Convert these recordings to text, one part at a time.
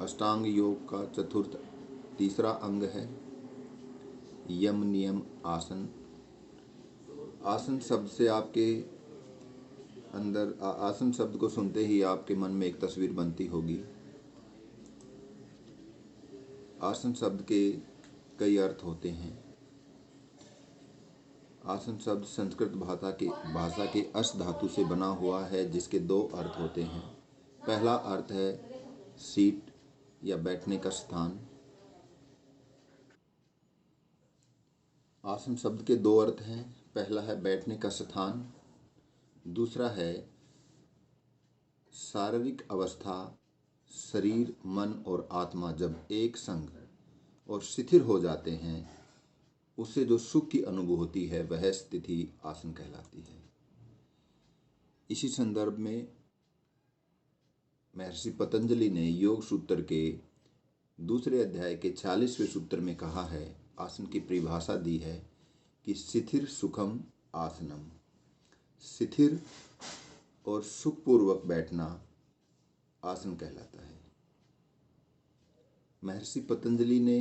अष्टांग योग का चतुर्थ तीसरा अंग है यम नियम आसन। आसन शब्द से आपके अंदर आसन शब्द को सुनते ही आपके मन में एक तस्वीर बनती होगी। आसन शब्द के कई अर्थ होते हैं। आसन शब्द संस्कृत भाषा के अश धातु से बना हुआ है, जिसके दो अर्थ होते हैं। पहला अर्थ है सीट या बैठने का स्थान। आसन शब्द के दो अर्थ हैं। पहला है बैठने का स्थान, दूसरा है शारीरिक अवस्था। शरीर, मन और आत्मा जब एक संग और शिथिल हो जाते हैं, उससे जो सुख की अनुभूति होती है वह स्थिति आसन कहलाती है। इसी संदर्भ में महर्षि पतंजलि ने योग सूत्र के दूसरे अध्याय के 40वें सूत्र में कहा है, आसन की परिभाषा दी है कि शिथिर सुखम आसनम। शिथिर और सुखपूर्वक बैठना आसन कहलाता है। महर्षि पतंजलि ने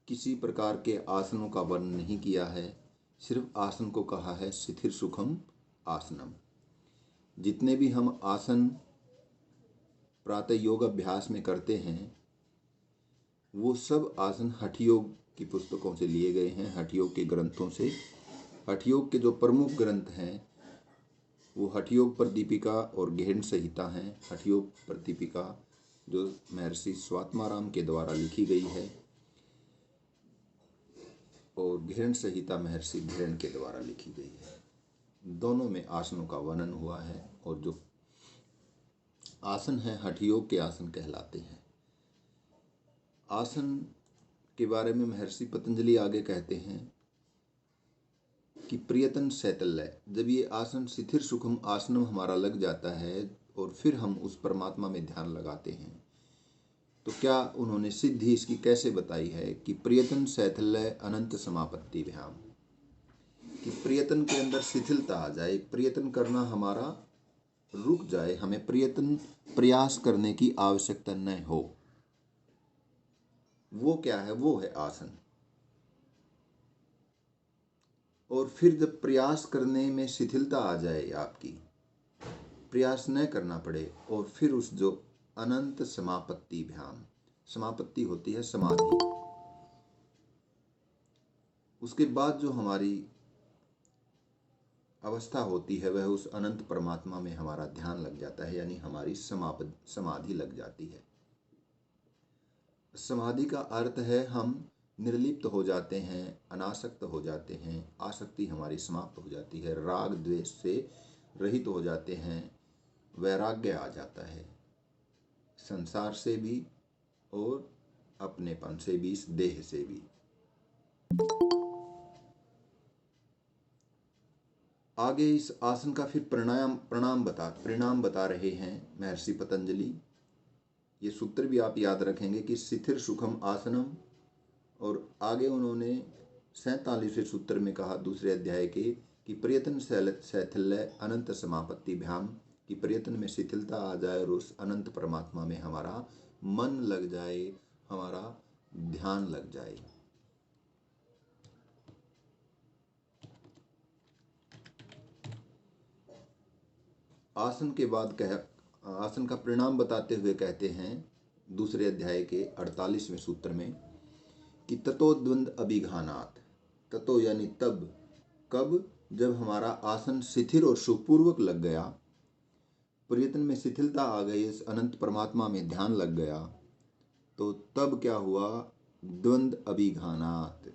किसी प्रकार के आसनों का वर्णन नहीं किया है, सिर्फ आसन को कहा है शिथिर सुखम आसनम। जितने भी हम आसन प्रातः योग अभ्यास में करते हैं, वो सब आसन हठ योग की पुस्तकों से लिए गए हैं, हठ योग के ग्रंथों से। हठ योग के जो प्रमुख ग्रंथ हैं वो हठ योग प्रदीपिका और गहन संहिता हैं। हठ योग प्रदीपिका जो महर्षि स्वात्माराम के द्वारा लिखी गई है और गहन संहिता महर्षि धीरेन के द्वारा लिखी गई है। दोनों में आसनों का वर्णन हुआ है और जो आसन है हठ योग के आसन कहलाते हैं। आसन के बारे में महर्षि पतंजलि आगे कहते हैं कि प्रियतन शैतल्य। जब ये आसन शिथिर सुखम आसनम हमारा लग जाता है और फिर हम उस परमात्मा में ध्यान लगाते हैं, तो क्या उन्होंने सिद्धि इसकी कैसे बताई है कि प्रियतन शैथल्य अनंत समापत्ति भ्याम, कि प्रियतन के अंदर शिथिलता आ जाए, प्रियतन करना हमारा रुक जाए, हमें प्रियतन प्रयास करने की आवश्यकता न हो। वो क्या है? वो है आसन। और फिर जब प्रयास करने में शिथिलता आ जाए, आपकी प्रयास न करना पड़े, और फिर उस जो अनंत समापत्ति भ्याम, समापत्ति होती है समाधि, उसके बाद जो हमारी अवस्था होती है वह उस अनंत परमात्मा में हमारा ध्यान लग जाता है, यानी हमारी समाधि लग जाती है। समाधि का अर्थ है हम निर्लिप्त हो जाते हैं, अनासक्त हो जाते हैं, आसक्ति हमारी समाप्त हो जाती है, राग द्वेष से रहित हो जाते हैं, वैराग्य आ जाता है, संसार से भी और अपनेपन से भी, इस देह से भी। आगे इस आसन का फिर परिणाम बता रहे हैं महर्षि पतंजलि। ये सूत्र भी आप याद रखेंगे कि शिथिर सुखम आसनम, और आगे उन्होंने 47वें सूत्र में कहा दूसरे अध्याय के कि प्रयत्न शैथिल्य अनंत समापत्ति भ्याम, कि प्रयत्न में शिथिलता आ जाए और उस अनंत परमात्मा में हमारा मन लग जाए, हमारा ध्यान लग जाए। आसन के बाद आसन का परिणाम बताते हुए कहते हैं दूसरे अध्याय के 48वें सूत्र में कि ततो द्वंद अभिघानात्। ततो यानी तब, कब? जब हमारा आसन शिथिल और सुखपूर्वक लग गया, प्रयत्न में शिथिलता आ गई, इस अनंत परमात्मा में ध्यान लग गया, तो तब क्या हुआ? द्वंद अभिघानात्,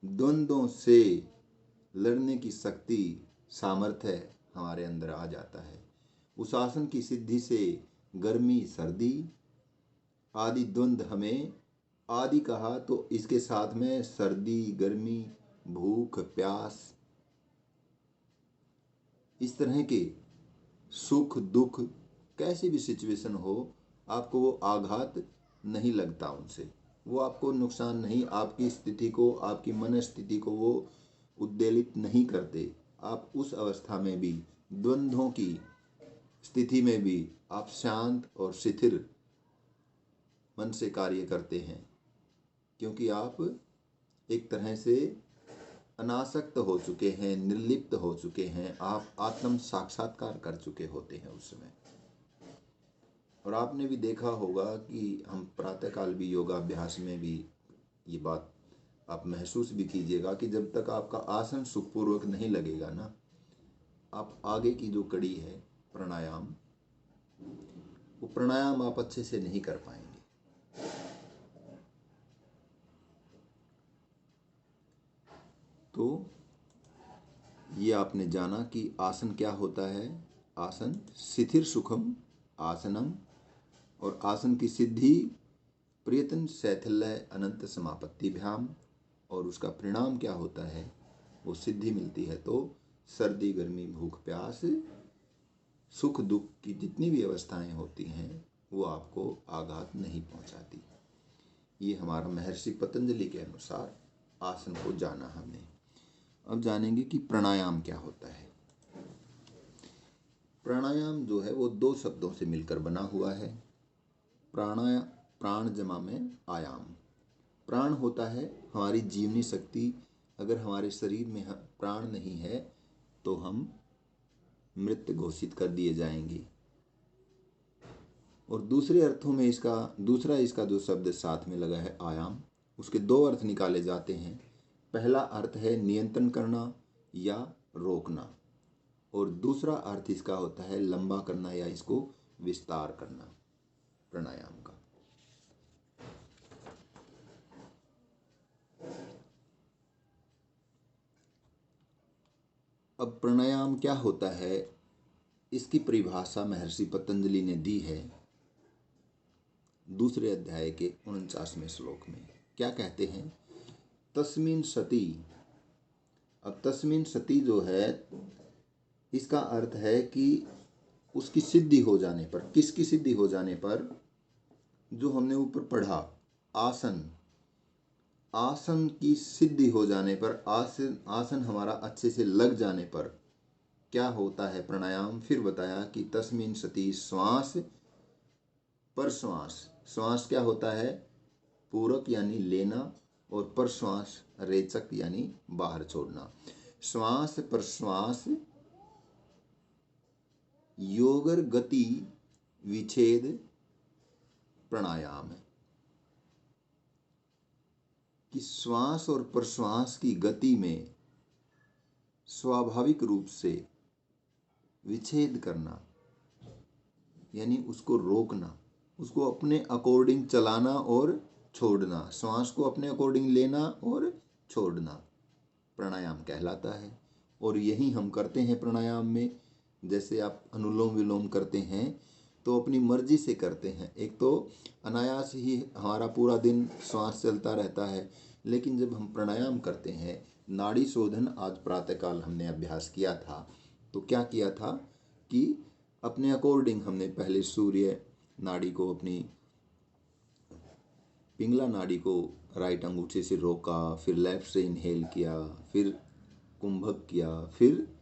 द्वंद्वों से लड़ने की शक्ति, सामर्थ्य हमारे अंदर आ जाता है। उस आसन की सिद्धि से गर्मी, सर्दी आदि द्वंद्व, हमें आदि कहा तो इसके साथ में सर्दी, गर्मी, भूख, प्यास, इस तरह के सुख दुख, कैसी भी सिचुएशन हो, आपको वो आघात नहीं लगता उनसे, वो आपको नुकसान नहीं, आपकी स्थिति को, आपकी मन स्थिति को वो उद्वेलित नहीं करते। आप उस अवस्था में भी, द्वंद्वों की स्थिति में भी आप शांत और शिथिल मन से कार्य करते हैं, क्योंकि आप एक तरह से अनासक्त हो चुके हैं, निर्लिप्त हो चुके हैं, आप आत्म साक्षात्कार कर चुके होते हैं उस समय। और आपने भी देखा होगा कि हम प्रातःकाल भी योगाभ्यास में भी ये बात आप महसूस भी कीजिएगा कि जब तक आपका आसन सुखपूर्वक नहीं लगेगा ना, आप आगे की जो कड़ी है प्राणायाम, वो प्राणायाम आप अच्छे से नहीं कर पाएंगे। तो ये आपने जाना कि आसन क्या होता है। आसन शिथिर सुखम आसनम, और आसन की सिद्धि प्रयत्न शैथिल्य अनंत समापत्तिभ्याम, और उसका परिणाम क्या होता है, वो सिद्धि मिलती है तो सर्दी गर्मी भूख प्यास सुख दुख की जितनी भी अवस्थाएं होती हैं वो आपको आघात नहीं पहुंचाती। ये हमारा महर्षि पतंजलि के अनुसार आसन को जाना हमने। अब जानेंगे कि प्राणायाम क्या होता है। प्राणायाम जो है वो दो शब्दों से मिलकर बना हुआ है। प्राण जमा में आयाम। प्राण होता है हमारी जीवनी शक्ति। अगर हमारे शरीर में प्राण नहीं है तो हम मृत घोषित कर दिए जाएंगे। और दूसरे अर्थों में इसका जो शब्द साथ में लगा है आयाम, उसके दो अर्थ निकाले जाते हैं। पहला अर्थ है नियंत्रण करना या रोकना, और दूसरा अर्थ इसका होता है लंबा करना या इसको विस्तार करना प्राणायाम का। अब प्राणायाम क्या होता है, इसकी परिभाषा महर्षि पतंजलि ने दी है दूसरे अध्याय के 49वें श्लोक में। क्या कहते हैं, तस्मिन् सति। अब तस्मिन् सति जो है इसका अर्थ है कि उसकी सिद्धि हो जाने पर। किसकी सिद्धि हो जाने पर? जो हमने ऊपर पढ़ा आसन की सिद्धि हो जाने पर, आसन हमारा अच्छे से लग जाने पर क्या होता है प्राणायाम। फिर बताया कि तस्मिन् सति श्वास प्रश्वास। श्वास क्या होता है, पूरक यानी लेना, और प्रश्वास रेचक यानी बाहर छोड़ना। श्वास प्रश्वास योगर गति विच्छेद प्राणायाम है। कि श्वास और प्रश्वास की गति में स्वाभाविक रूप से विच्छेद करना, यानी उसको रोकना, उसको अपने अकॉर्डिंग चलाना और छोड़ना, श्वास को अपने अकॉर्डिंग लेना और छोड़ना प्राणायाम कहलाता है। और यही हम करते हैं प्राणायाम में। जैसे आप अनुलोम विलोम करते हैं तो अपनी मर्जी से करते हैं। एक तो अनायास ही हमारा पूरा दिन श्वास चलता रहता है, लेकिन जब हम प्राणायाम करते हैं, नाड़ी शोधन आज प्रातःकाल हमने अभ्यास किया था, तो क्या किया था कि अपने अकॉर्डिंग हमने पहले सूर्य नाड़ी को, अपनी पिंगला नाड़ी को राइट अंगूठे से रोका, फिर लेफ्ट से इनहेल किया, फिर कुंभक किया, फिर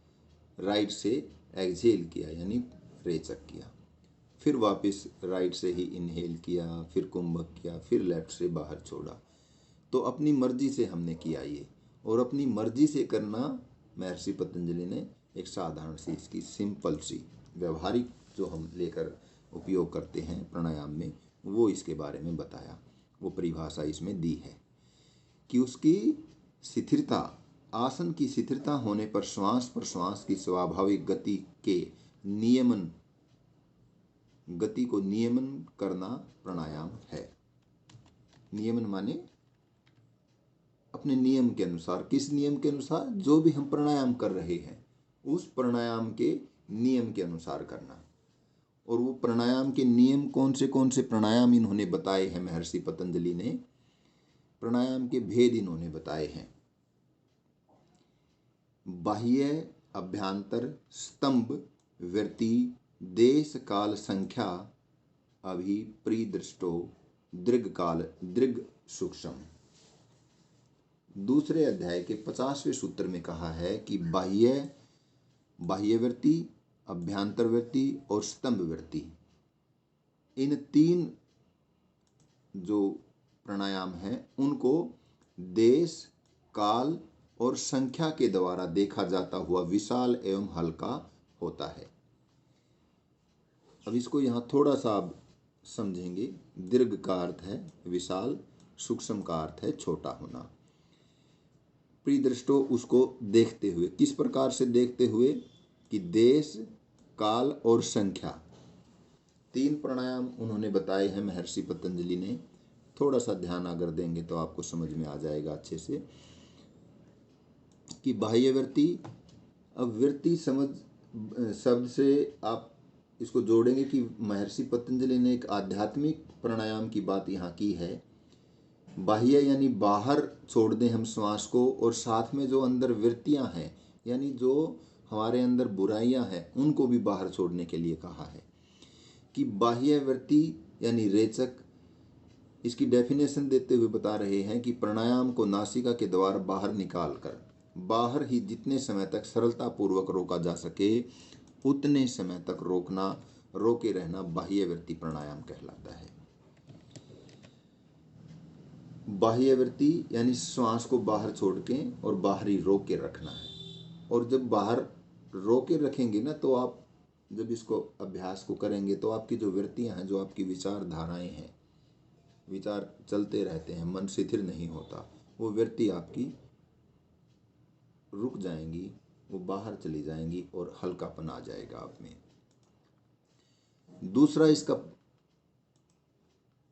राइट से एक्सहेल किया यानी रेचक किया, फिर वापस राइट से ही इनहेल किया, फिर कुंभक किया, फिर लेफ्ट से बाहर छोड़ा। तो अपनी मर्जी से हमने किया ये। और अपनी मर्जी से करना महर्षि पतंजलि ने एक साधारण सी, इसकी सिंपल सी व्यवहारिक जो हम लेकर उपयोग करते हैं प्राणायाम में, वो इसके बारे में बताया। वो परिभाषा इसमें दी है कि उसकी शिथिरता, आसन की शिथिरता होने पर श्वास प्रश्वास की स्वाभाविक गति को नियमन करना प्राणायाम है। नियमन माने अपने नियम के अनुसार। किस नियम के अनुसार? जो भी हम प्राणायाम कर रहे हैं उस प्राणायाम के नियम के अनुसार करना। और वो प्राणायाम के नियम कौन से प्राणायाम इन्होंने बताए हैं महर्षि पतंजलि ने, प्राणायाम के भेद इन्होंने बताए हैं। बाह्य अभ्यंतर स्तंभ वृत्ति देश काल संख्या अभिप्रीदृष्टो दृग सूक्ष्म। दूसरे अध्याय के 50वें सूत्र में कहा है कि बाह्य वृत्ति, अभ्यंतर वृत्ति और स्तंभ वृत्ति, इन तीन जो प्राणायाम हैं उनको देश, काल और संख्या के द्वारा देखा जाता हुआ विशाल एवं हल्का होता है। अब इसको यहाँ थोड़ा सा आप समझेंगे। दीर्घ का अर्थ है विशाल, सूक्ष्म का अर्थ है छोटा होना। प्रिय दृष्टो, उसको देखते हुए, किस प्रकार से देखते हुए कि देश, काल और संख्या, 3 प्राणायाम उन्होंने बताए हैं महर्षि पतंजलि ने। थोड़ा सा ध्यान अगर देंगे तो आपको समझ में आ जाएगा अच्छे से कि बाह्य वृत्ति। अब वृत्ति समझ शब्द से आप इसको जोड़ेंगे कि महर्षि पतंजलि ने एक आध्यात्मिक प्राणायाम की बात यहाँ की है। बाह्य यानी बाहर छोड़ दें हम श्वास को, और साथ में जो अंदर वृत्तियाँ हैं यानी जो हमारे अंदर बुराइयाँ हैं उनको भी बाहर छोड़ने के लिए कहा है कि बाह्य वृत्ति यानी रेचक। इसकी डेफिनेशन देते हुए बता रहे हैं कि प्राणायाम को नासिका के द्वारा बाहर निकाल कर बाहर ही जितने समय तक सरलता पूर्वक रोका जा सके उतने समय तक रोके रहना बाह्य वृत्ति प्राणायाम कहलाता है। बाह्य वृत्ति यानी श्वास को बाहर छोड़ के और बाहर ही रोक के रखना है। और जब बाहर रोक के रखेंगे ना, तो आप जब इसको अभ्यास को करेंगे तो आपकी जो वृत्तियां हैं, जो आपकी विचारधाराएं हैं, विचार चलते रहते हैं, मन शिथिल नहीं होता, वो वृत्ति आपकी रुक जाएंगी, वो बाहर चली जाएंगी और हल्कापन आ जाएगा आप में। दूसरा इसका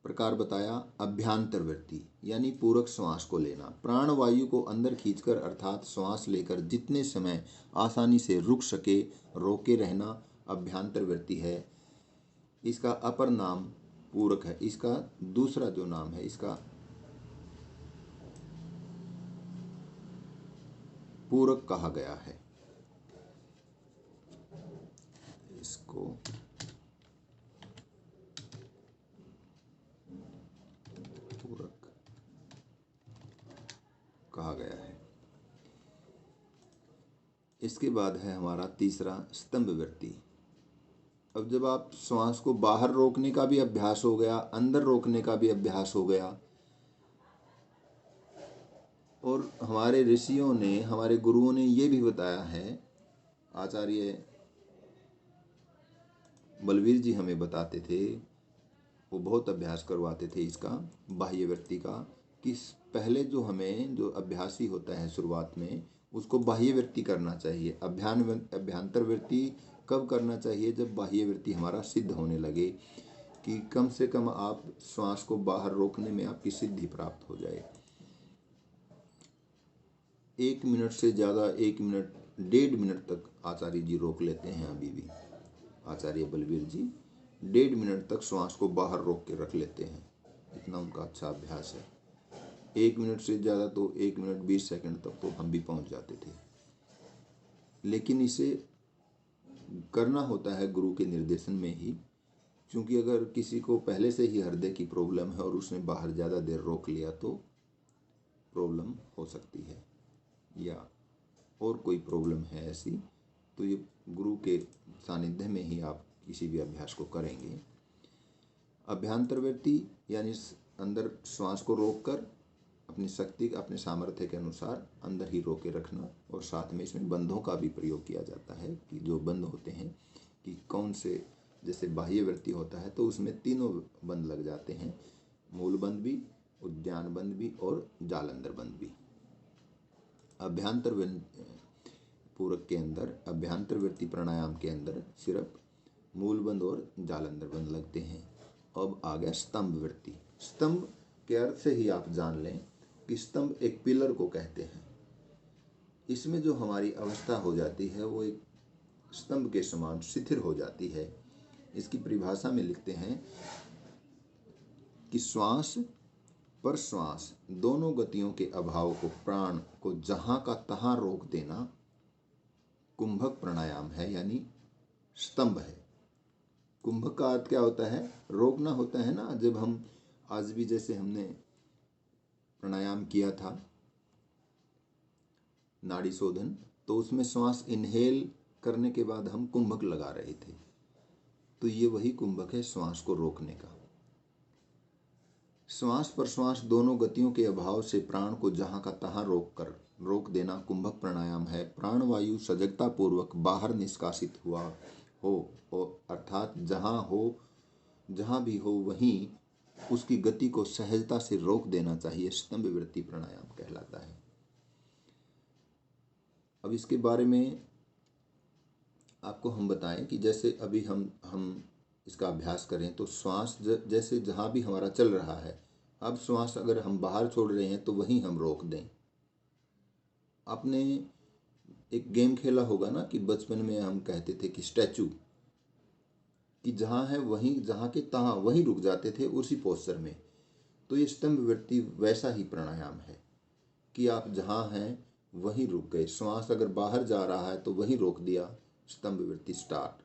प्रकार बताया अभ्यांतर वृत्ति यानी पूरक श्वास को लेना। प्राण वायु को अंदर खींचकर अर्थात श्वास लेकर जितने समय आसानी से रुक सके रोके रहना अभ्यांतर वृत्ति है। इसका अपर नाम पूरक है। इसका दूसरा जो नाम है इसका पूरक कहा गया है। इसको पूरक कहा गया है। इसके बाद है हमारा तीसरा स्तंभ वृत्ति। अब जब आप श्वास को बाहर रोकने का भी अभ्यास हो गया, अंदर रोकने का भी अभ्यास हो गया, और हमारे ऋषियों ने, हमारे गुरुओं ने ये भी बताया है, आचार्य बलवीर जी हमें बताते थे, वो बहुत अभ्यास करवाते थे इसका बाह्य वृत्ति का, कि पहले जो अभ्यासी होता है शुरुआत में उसको बाह्य वृत्ति करना चाहिए। अभ्यांतर वृत्ति कब करना चाहिए? जब बाह्य वृत्ति हमारा सिद्ध होने लगे, कि कम से कम आप श्वास को बाहर रोकने में आपकी सिद्धि प्राप्त हो जाए। 1 मिनट से ज़्यादा, 1 मिनट 1.5 मिनट तक आचार्य जी रोक लेते हैं। अभी भी आचार्य बलवीर जी 1.5 मिनट तक श्वास को बाहर रोक के रख लेते हैं। इतना उनका अच्छा अभ्यास है। 1 मिनट से ज़्यादा तो 1 मिनट 20 सेकंड तक तो हम भी पहुंच जाते थे। लेकिन इसे करना होता है गुरु के निर्देशन में ही, क्योंकि अगर किसी को पहले से ही हृदय की प्रॉब्लम है और उसने बाहर ज़्यादा देर रोक लिया तो प्रॉब्लम हो सकती है, या और कोई प्रॉब्लम है ऐसी, तो ये गुरु के सानिध्य में ही आप किसी भी अभ्यास को करेंगे। अभ्यांतर वृत्ति यानी अंदर श्वास को रोककर अपनी शक्ति, अपने सामर्थ्य के अनुसार अंदर ही रोके रखना, और साथ में इसमें बंधों का भी प्रयोग किया जाता है, कि जो बंध होते हैं कि कौन से, जैसे बाह्य वृत्ति होता है तो उसमें 3 बंध लग जाते हैं, मूल बंध भी, उद्यान बंध भी और जालंधर बंध भी। अभ्यांतर पूरक के अंदर, अभ्यांतर वृत्ति प्राणायाम के अंदर सिर्फ मूल बंध और जालंधर बंध लगते हैं। अब आ गया स्तंभ वृत्ति। स्तंभ के अर्थ से ही आप जान लें कि स्तंभ एक पिलर को कहते हैं। इसमें जो हमारी अवस्था हो जाती है वो एक स्तंभ के समान शिथिल हो जाती है। इसकी परिभाषा में लिखते हैं कि श्वास पर श्वास दोनों गतियों के अभाव को, प्राण को जहां का तहां रोक देना कुंभक प्राणायाम है, यानी स्तंभ है। कुंभक का अर्थ क्या होता है? रोकना होता है ना। जब हम आज भी जैसे हमने प्राणायाम किया था नाड़ी शोधन, तो उसमें श्वास इनहेल करने के बाद हम कुंभक लगा रहे थे, तो ये वही कुंभक है श्वास को रोकने का। श्वास प्रश्वास दोनों गतियों के अभाव से प्राण को जहाँ का तहाँ रोक देना कुंभक प्राणायाम है। प्राणवायु सजगता पूर्वक बाहर निष्कासित हुआ हो अर्थात जहाँ भी हो वहीं उसकी गति को सहजता से रोक देना चाहिए, स्तंभ वृत्ति प्राणायाम कहलाता है। अब इसके बारे में आपको हम बताएं कि जैसे अभी हम इसका अभ्यास करें तो श्वास जैसे जहाँ भी हमारा चल रहा है, अब श्वास अगर हम बाहर छोड़ रहे हैं तो वहीं हम रोक दें। आपने एक गेम खेला होगा ना कि बचपन में हम कहते थे कि स्टैचू, कि जहाँ है वहीं, जहाँ के तहाँ वहीं रुक जाते थे उसी पोस्चर में। तो ये स्तंभ वृत्ति वैसा ही प्राणायाम है कि आप जहाँ हैं वहीं रुक गए। श्वास अगर बाहर जा रहा है तो वहीं रोक दिया, स्तंभ वृत्ति स्टार्ट।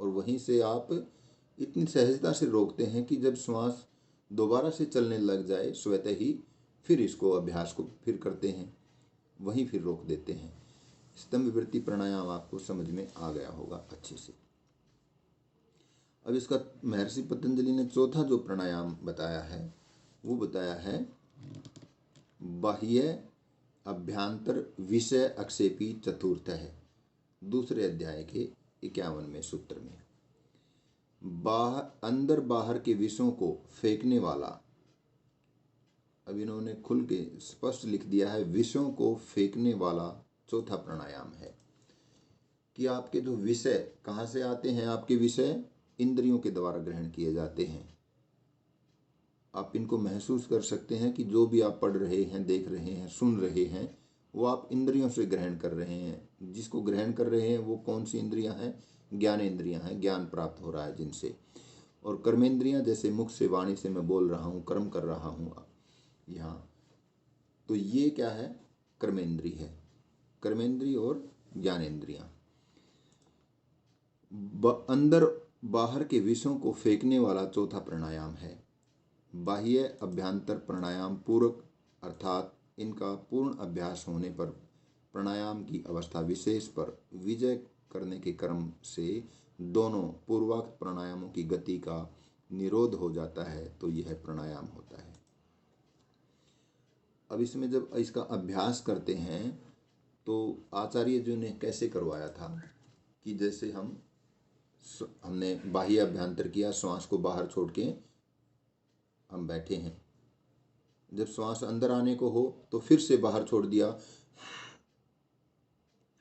और वहीं से आप इतनी सहजता से रोकते हैं कि जब श्वास दोबारा से चलने लग जाए स्वतः ही, फिर इसको अभ्यास को फिर करते हैं, वहीं फिर रोक देते हैं। स्तंभ वृत्ति प्राणायाम आपको समझ में आ गया होगा अच्छे से। अब इसका महर्षि पतंजलि ने चौथा जो प्राणायाम बताया है वो बताया है बाह्य अभ्यांतर विषय अक्षेपी चतुर्थ है, दूसरे अध्याय के 51वें सूत्र में। अंदर बाहर के विषयों को फेंकने वाला, अब इन्होंने खुल के स्पष्ट लिख दिया है, विषयों को फेंकने वाला चौथा प्राणायाम है। कि आपके जो विषय कहाँ से आते हैं, आपके विषय इंद्रियों के द्वारा ग्रहण किए जाते हैं। आप इनको महसूस कर सकते हैं कि जो भी आप पढ़ रहे हैं, देख रहे हैं, सुन रहे हैं, वो आप इंद्रियों से ग्रहण कर रहे हैं। जिसको ग्रहण कर रहे हैं वो कौन सी इंद्रियां हैं? ज्ञानेंद्रियां हैं, ज्ञान प्राप्त हो रहा है जिनसे। और कर्मेंद्रियां, जैसे मुख से वाणी से मैं बोल रहा हूँ, कर्म कर रहा हूँ यहाँ, तो ये क्या है? कर्मेंद्री है। कर्मेंद्री और ज्ञानेंद्रियां। अंदर बाहर के विषयों को फेंकने वाला चौथा प्राणायाम है बाह्य अभ्यांतर प्राणायाम पूरक, अर्थात इनका पूर्ण अभ्यास होने पर प्राणायाम की अवस्था विशेष पर विजय करने के क्रम से दोनों पूर्वोक्त प्राणायामों की गति का निरोध हो जाता है, तो यह प्राणायाम होता है। अब इसमें जब इसका अभ्यास करते हैं तो आचार्य जी ने कैसे करवाया था कि जैसे हमने बाह्य अभ्यांतर किया, श्वास को बाहर छोड़ के हम बैठे हैं। जब श्वास अंदर आने को हो तो फिर से बाहर छोड़ दिया,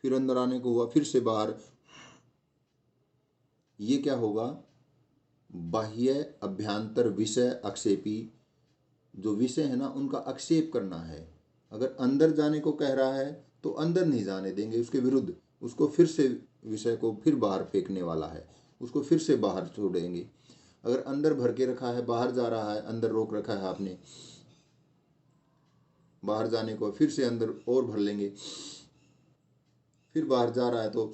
फिर अंदर आने को हुआ, फिर से बाहर। ये क्या होगा? बाह्य अभ्यांतर विषय अक्षेपी, जो विषय है ना उनका अक्षेप करना है। अगर अंदर जाने को कह रहा है तो अंदर नहीं जाने देंगे, उसके विरुद्ध उसको फिर से विषय को फिर बाहर फेंकने वाला है, उसको फिर से बाहर छोड़ेंगे। अगर अंदर भर के रखा है, बाहर जा रहा है, अंदर रोक रखा है आपने, बाहर जाने को फिर से अंदर और भर लेंगे, फिर बाहर जा रहा है। तो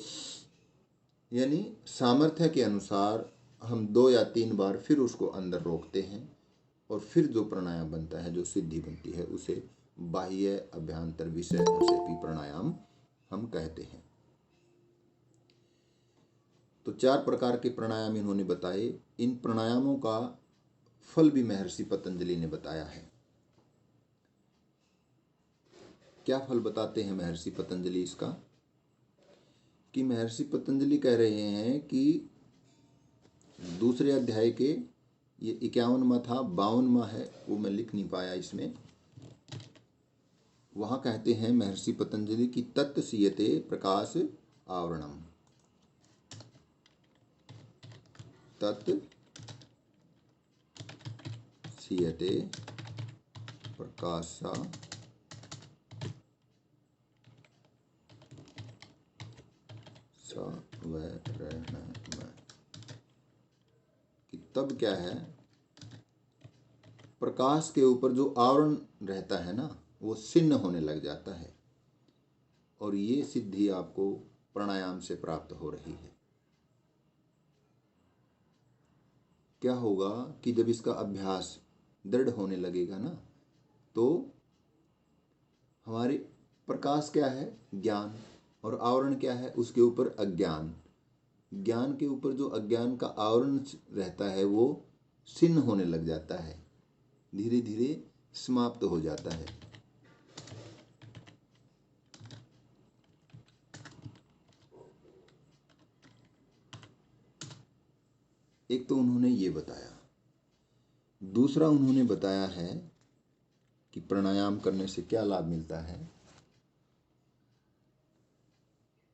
यानी सामर्थ्य के अनुसार हम 2 या 3 बार फिर उसको अंदर रोकते हैं और फिर जो प्राणायाम बनता है, जो सिद्धि बनती है, उसे बाह्य अभ्यांतर विषय अक्षेपी प्राणायाम हम कहते हैं। तो 4 प्रकार के प्राणायाम इन्होंने बताए। इन प्राणायामों का फल भी महर्षि पतंजलि ने बताया है। क्या फल बताते हैं महर्षि पतंजलि इसका? कि महर्षि पतंजलि कह रहे हैं कि दूसरे अध्याय के, ये 51वां था, 52वां है, वो मैं लिख नहीं पाया इसमें। वहाँ कहते हैं महर्षि पतंजलि की तत्सीयते प्रकाश आवरणम, तत्सीयते प्रकाशा कि तब क्या है, प्रकाश के ऊपर जो आवरण रहता है ना वो छिन्न होने लग जाता है। और ये सिद्धि आपको प्राणायाम से प्राप्त हो रही है। क्या होगा कि जब इसका अभ्यास दृढ़ होने लगेगा ना, तो हमारे प्रकाश क्या है? ज्ञान। और आवरण क्या है? उसके ऊपर अज्ञान। ज्ञान के ऊपर जो अज्ञान का आवरण रहता है वो छिन्न होने लग जाता है, धीरे धीरे समाप्त हो जाता है। एक तो उन्होंने ये बताया, दूसरा उन्होंने बताया है कि प्राणायाम करने से क्या लाभ मिलता है।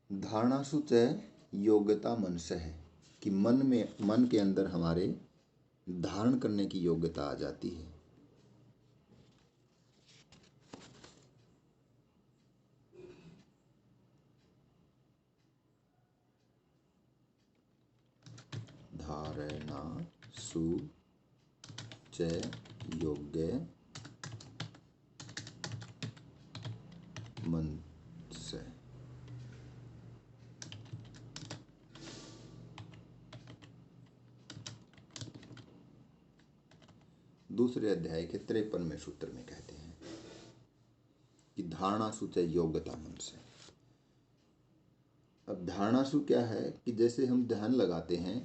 धारणासु च योग्यता मनस्य है, कि मन के अंदर हमारे धारण करने की योग्यता आ जाती है। धारणासु च योग्य मनस्य। दूसरे अध्याय के 53वें सूत्र में कहते हैं कि धारणासु च योग्यता मनस्य। अब धारणासु क्या है कि जैसे हम ध्यान लगाते हैं,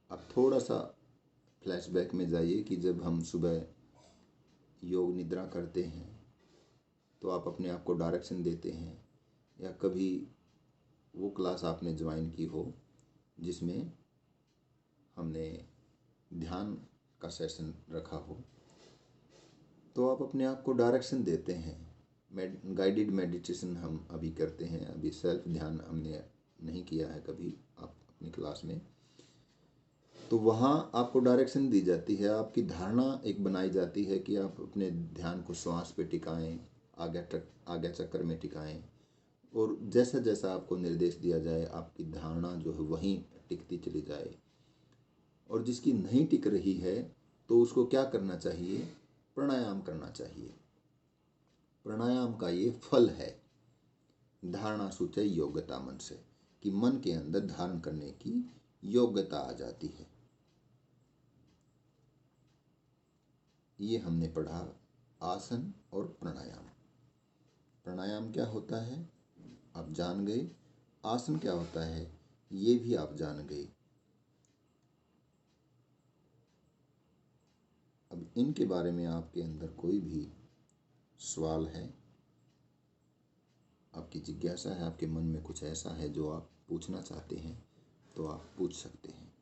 अब थोड़ा सा फ्लैशबैक में जाइए कि जब हम सुबह योग निद्रा करते हैं तो आप अपने आप को डायरेक्शन देते हैं, या कभी वो क्लास आपने ज्वाइन की हो जिसमें हमने ध्यान का सेशन रखा हो, तो आप अपने आप को डायरेक्शन देते हैं। गाइडेड मेडिटेशन हम अभी करते हैं, अभी सेल्फ ध्यान हमने नहीं किया है कभी आप अपनी क्लास में, तो वहाँ आपको डायरेक्शन दी जाती है। आपकी धारणा एक बनाई जाती है कि आप अपने ध्यान को श्वास पे टिकाएं, आज्ञा चक्र में टिकाएं, और जैसा जैसा आपको निर्देश दिया जाए आपकी धारणा जो है वहीं टिकती चली जाए। और जिसकी नहीं टिक रही है तो उसको क्या करना चाहिए? प्राणायाम करना चाहिए। प्राणायाम का ये फल है, धारणा सुच योग्यता मन से, कि मन के अंदर धारण करने की योग्यता आ जाती है। ये हमने पढ़ा आसन और प्राणायाम। प्राणायाम क्या होता है आप जान गए, आसन क्या होता है ये भी आप जान गए। अब इनके बारे में आपके अंदर कोई भी सवाल है, आपकी जिज्ञासा है, आपके मन में कुछ ऐसा है जो आप पूछना चाहते हैं, तो आप पूछ सकते हैं।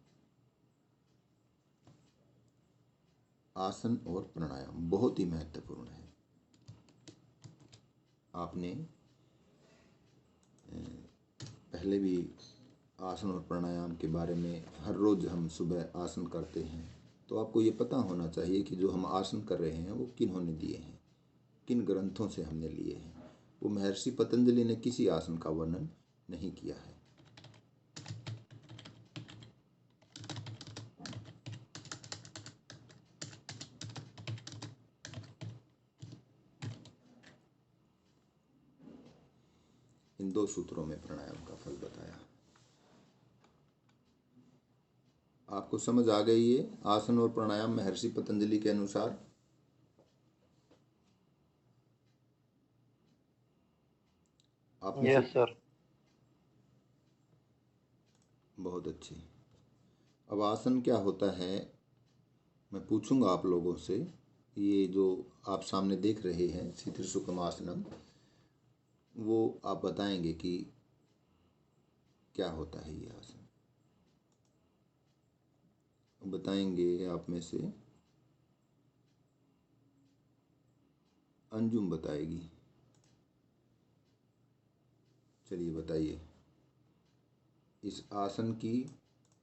आसन और प्राणायाम बहुत ही महत्वपूर्ण है। आपने पहले भी आसन और प्राणायाम के बारे में, हर रोज़ हम सुबह आसन करते हैं, तो आपको ये पता होना चाहिए कि जो हम आसन कर रहे हैं वो किन्होंने दिए हैं, किन ग्रंथों से हमने लिए हैं। वो महर्षि पतंजलि ने किसी आसन का वर्णन नहीं किया है। इन 2 सूत्रों में प्राणायाम का फल बताया। आपको समझ आ गई है आसन और प्राणायाम महर्षि पतंजलि के अनुसार? Yes sir. बहुत अच्छी। अब आसन क्या होता है मैं पूछूंगा आप लोगों से। ये जो आप सामने देख रहे हैं शीतल सुखम आसनम, वो आप बताएंगे कि क्या होता है ये आसन। बताएंगे आप में से अंजुम बताएगी। चलिए बताइए, इस आसन की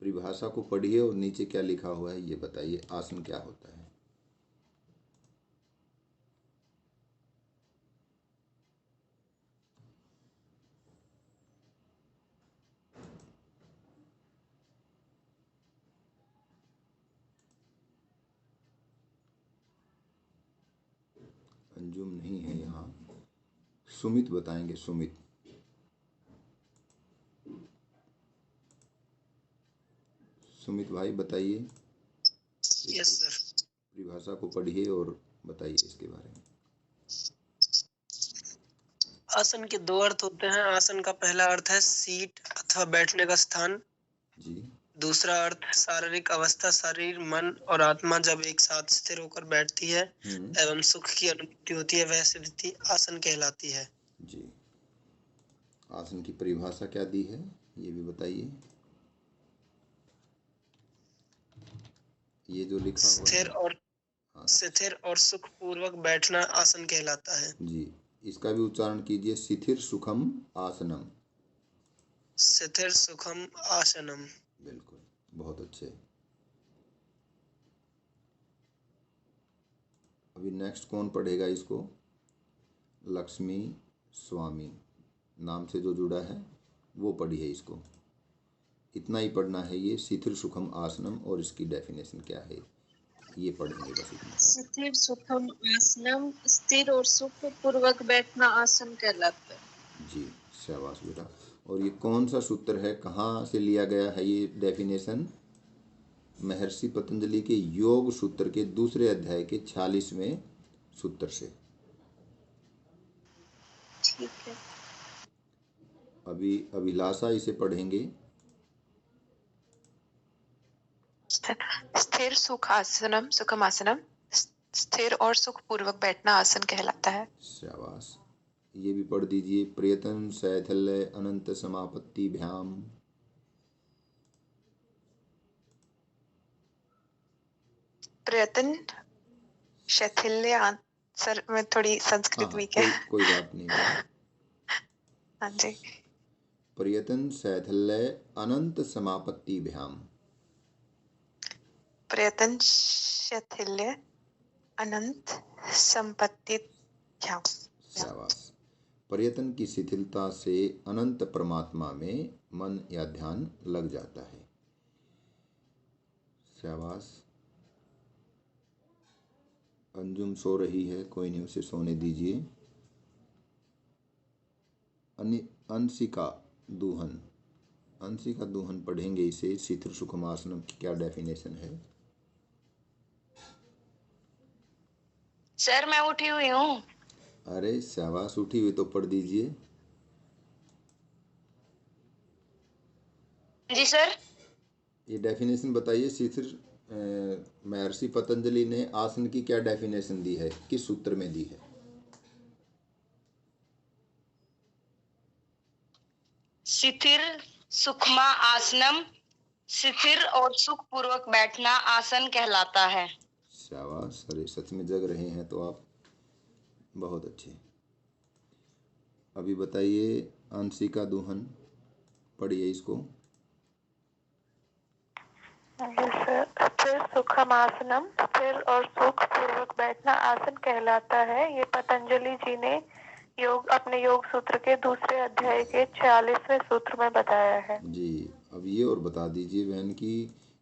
परिभाषा को पढ़िए और नीचे क्या लिखा हुआ है ये बताइए, आसन क्या होता है। अंजुम नहीं है यहाँ, सुमित बताएंगे। सुमित, सुमित भाई बताइए। Yes sir. परिभाषा को पढ़िए और बताइए इसके बारे में। आसन के 2 अर्थ होते हैं। आसन का पहला अर्थ है सीट अथवा बैठने का स्थान। जी। दूसरा अर्थ शारीरिक अवस्था, शरीर, मन और आत्मा जब एक साथ स्थिर होकर बैठती है एवं सुख की अनुभूति होती है, वह स्थिति आसन कहलाती है। जी, आसन की परिभाषा क्या दी है ये भी बताइए। ये जो लिखा हुआ स्थिर है, और हाँ स्थिर और सुख पूर्वक बैठना आसन कहलाता है। जी, इसका भी उच्चारण कीजिए, शिथिर सुखम आसनम। स्थिर सुखम आसनम। बिल्कुल, बहुत अच्छे। अभी नेक्स्ट कौन पढ़ेगा इसको? लक्ष्मी स्वामी नाम से जो जुड़ा है वो पढ़िए इसको। इतना ही पढ़ना है, ये शिथिर सुखम आसनम और इसकी डेफिनेशन क्या है ये पढ़ेंगे, बस इतना। स्थिर सुखम आसनम, स्थिर और सुख पूर्वक बैठना आसन कहलाता है। जी, शाबाश बेटा। और ये कौन सा सूत्र है, कहाँ से लिया गया है ये डेफिनेशन? महर्षि पतंजलि के योग सूत्र के दूसरे अध्याय के 46वें सूत्र से। ठीक है। अभी अभिलाषा इसे पढ़ेंगे। स्थिर सुखासनम सुखमासनम, स्थिर और सुख पूर्वक बैठना आसन कहलाता है। शाबाश, ये भी पढ़ दीजिए। प्रयतन शैथिल्य अनंत समापत्ति भ्याम। प्रयत्न शैथिल्य, सर में थोड़ी संस्कृत वीक है। कोई बात नहीं बेटा। हाँ जी। प्रयतन शैथिल्य अनंत समापत्ति भ्याम। प्रयत्न शैथिल्य अनंत संपत्ति भ्याम। शाबाश, प्रयत्न की शिथिलता से अनंत परमात्मा में मन या ध्यान लग जाता है। शाबाश। अंजुम सो रही है, कोई नहीं, उसे सोने दीजिए। अंशिका दूहन, अंशिका दूहन पढ़ेंगे इसे। शिथिर सुखमासनम की क्या डेफिनेशन है? सर मैं उठी हुई हूँ। अरे शाबाश, उठी हुई तो पढ़ दीजिए। जी सर। ये डेफिनेशन बताइए। शिथिर महर्षि पतंजलि ने आसन की क्या डेफिनेशन दी है, किस सूत्र में दी है? शिथिर सुखमा आसनम, शिथिर और सुख पूर्वक बैठना आसन कहलाता है। शाबाश, अरे सच में जग रहे हैं तो आप, बहुत अच्छे। अभी बताइए अंशिका दूहन, पढ़िए इसको। स्थिर सुखम आसनम, स्थिर और सुख पूर्वक बैठना आसन कहलाता है। ये पतंजलि जी ने अपने योग सूत्र के दूसरे अध्याय के 46वें सूत्र में बताया है। जी, अब ये और बता दीजिए बहन की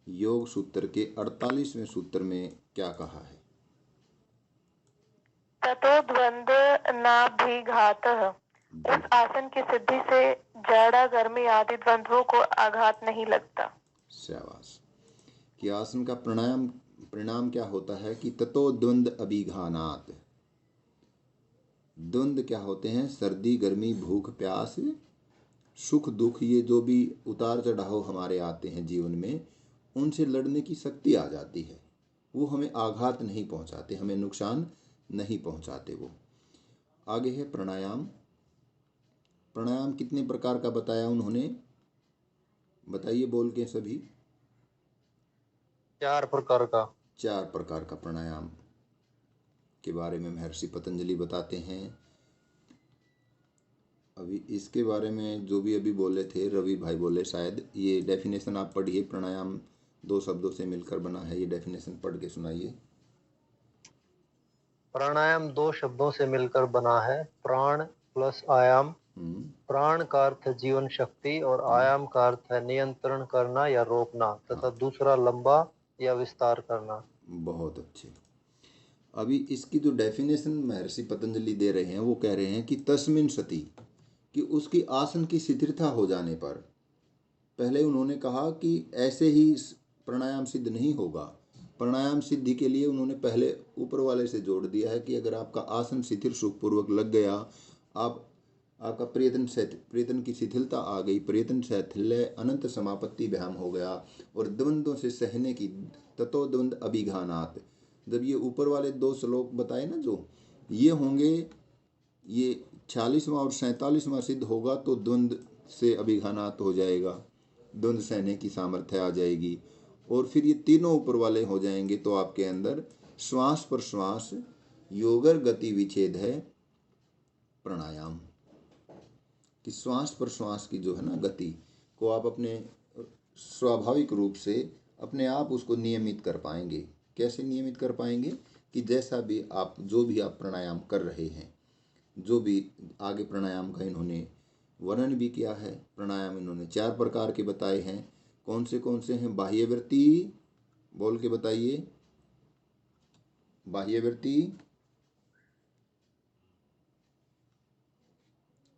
योग सूत्र के 48वें सूत्र में क्या कहा है? ततो द्वंद्व नाभिघातः, उस आसन की सिद्धि से जाड़ा गर्मी आदि द्वंद्वों को आघात नहीं लगता। शाबाश। कि आसन का परिणाम क्या होता है कि ततो द्वंद्व अभिघानात। द्वंद्व क्या होते हैं? सर्दी गर्मी, भूख प्यास, सुख दुख, ये जो भी उतार चढ़ाव हमारे आते हैं जीवन में, उनसे लड़ने की शक्ति आ जाती है। वो हमें आघात नहीं पहुंचाते, हमें नुकसान नहीं पहुंचाते। वो आगे है प्राणायाम। प्राणायाम कितने प्रकार का बताया उन्होंने, बताइए बोल के सभी। 4 प्रकार का। 4 प्रकार का प्राणायाम के बारे में महर्षि पतंजलि बताते हैं। अभी इसके बारे में जो भी अभी बोले थे, रवि भाई बोले शायद, ये डेफिनेशन आप पढ़िए। प्राणायाम 2 शब्दों से मिलकर बना है, ये डेफिनेशन पढ़ के सुनाइए। प्राणायाम 2 शब्दों से मिलकर बना है, प्राण प्लस आयाम। प्राण का अर्थ है जीवन शक्ति और आयाम का अर्थ है नियंत्रण करना या रोकना, तथा दूसरा लंबा या विस्तार करना। बहुत अच्छे। अभी इसकी जो डेफिनेशन महर्षि पतंजलि दे रहे हैं, वो कह रहे हैं कि तस्मिन सति, कि उसकी आसन की शिथिलता हो जाने पर। पहले उन्होंने कहा कि ऐसे ही प्राणायाम सिद्ध नहीं होगा। प्राणायाम सिद्धि के लिए उन्होंने पहले ऊपर वाले से जोड़ दिया है कि अगर आपका आसन शिथिल सुखपूर्वक लग गया, आप आपका प्रयत्न की शिथिलता आ गई, प्रयत्न शैथिल्य अनंत समापत्ति व्यायाम हो गया, और द्वंद्वों से सहने की ततो द्वंद अभिघानात। जब ये ऊपर वाले 2 श्लोक बताए ना, जो ये होंगे, ये 46वां और 47वां सिद्ध होगा तो द्वंद से अभिघानात हो जाएगा, द्वंद सहने की सामर्थ्य आ जाएगी। और फिर ये तीनों ऊपर वाले हो जाएंगे तो आपके अंदर श्वास पर श्वास योगर गति विच्छेद है प्राणायाम कि श्वास पर श्वास की जो है ना गति को आप अपने स्वाभाविक रूप से अपने आप उसको नियमित कर पाएंगे। कैसे नियमित कर पाएंगे कि जैसा भी आप जो भी आप प्राणायाम कर रहे हैं, जो भी आगे प्राणायाम का इन्होंने वर्णन भी किया है। प्राणायाम इन्होंने 4 प्रकार के बताए हैं। कौन से हैं? बाह्यवृत्ति, बोल के बताइए। बाह्यवृत्ति,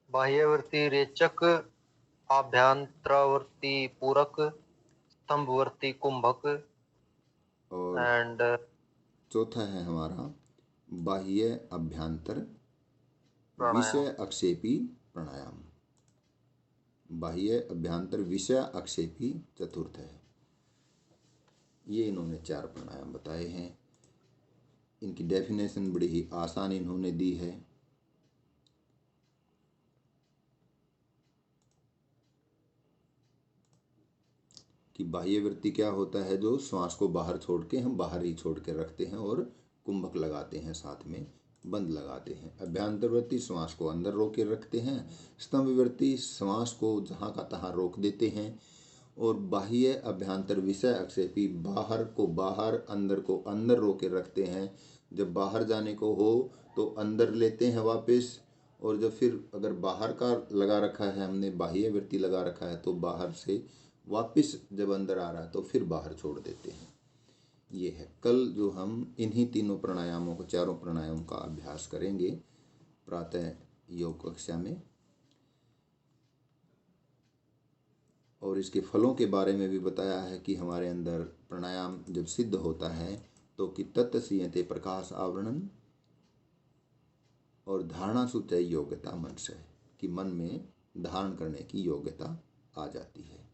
बाह्यवर्ती रेचक, आभ्यंतरवर्ती पूरक, स्तंभवर्ती कुंभक, और एंड चौथा है हमारा बाह्य अभ्यंतर प्राणायाम। विषय आक्षेपी प्राणायाम। बाह्य अभ्यंतर विषय आक्षेपी चतुर्थ है। ये इन्होंने 4 प्राणायाम बताए हैं। इनकी डेफिनेशन बड़ी ही आसान इन्होंने दी है। कि बाह्यवृत्ति क्या होता है? जो श्वास को बाहर छोड़ के हम बाहर ही छोड़ के रखते हैं और कुंभक लगाते हैं, साथ में बंद लगाते हैं। अभ्यंतरवृत्ति श्वास को अंदर रोक के रखते हैं। स्तंभवृत्ति श्वास को जहाँ का तहाँ रोक देते हैं। और बाह्य अभ्यंतर विषय आक्षेपी बाहर को बाहर, अंदर को अंदर रोक के रखते हैं। जब बाहर जाने को हो तो अंदर लेते हैं वापस, और जब फिर अगर बाहर का लगा रखा है हमने, बाह्य वृत्ति लगा रखा है, तो बाहर से वापस जब अंदर आ रहा है तो फिर बाहर छोड़ देते हैं। ये है। कल जो हम इन्हीं तीनों प्राणायामों को, 4 प्राणायामों का अभ्यास करेंगे प्रातः योग कक्षा में, और इसके फलों के बारे में भी बताया है कि हमारे अंदर प्राणायाम जब सिद्ध होता है तो कि तत्सीयते प्रकाश आवरणन और धारणा सुतय योग्यता मन से, कि मन में धारण करने की योग्यता आ जाती है।